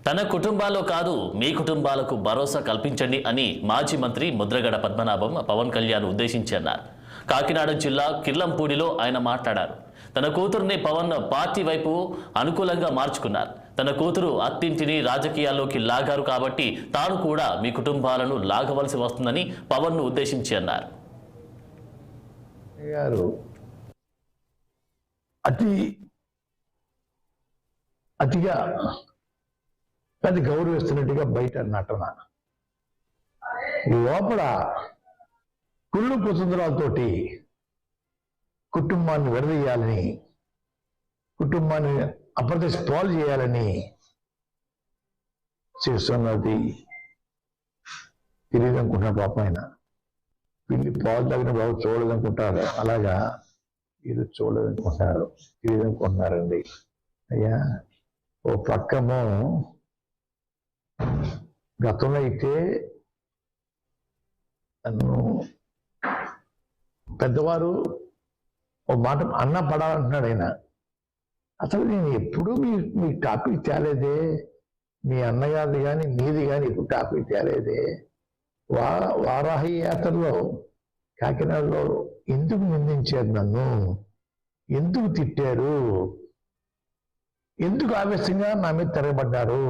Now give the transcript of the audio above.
తన కుటుంబాల్లో కాదు మీ కుటుంబాలకు భరోసా కల్పించండి అని మాజీ మంత్రి ముద్రగడ పద్మనాభం పవన్ కళ్యాణ్ ఉద్దేశించి అన్నారు. కాకినాడ జిల్లా కిర్లంపూడిలో ఆయన మాట్లాడారు. తన కూతురుని పవన్ పార్టీ వైపు అనుకూలంగా మార్చుకున్నారు. తన కూతురు అత్తింటిని రాజకీయాల్లోకి లాగారు కాబట్టి తాను కూడా మీ కుటుంబాలను లాగవలసి వస్తుందని పవన్ ను ఉద్దేశించి అన్నారు. అతిగా పెద్ద గౌరవిస్తున్నట్టుగా బయట నటన, లోపల కుళ్ళు కుతంత్రాలతోటి కుటుంబాన్ని విడదీయాలని, కుటుంబాన్ని అప్రతిష్ట పాలు చేయాలని చేస్తున్నది తెలియదనుకుంటున్నాడు. పాప ఆయన పిల్లి పాలు తగిన బాబు చూడదనుకుంటారు, అలాగా ఇది చూడదనుకుంటున్నారు, తెలియదనుకుంటున్నారండి. అయ్యా, ఓ పక్కమో గతంలో అయితే నన్ను పెద్దవారు ఓ మాట అన్న పడాలంటున్నాడు ఆయన. అసలు నేను ఎప్పుడూ మీ టాపిక్ తేలేదే, మీ అన్నగారిది కానీ నీది కానీ ఎప్పుడు టాపిక్ తేలేదే. వారాహి యాత్రలో కాకినాడలో ఎందుకు నిందించారు నన్ను, ఎందుకు తిట్టారు, ఎందుకు ఆవేశంగా నా మీద తిరగబడ్డారు?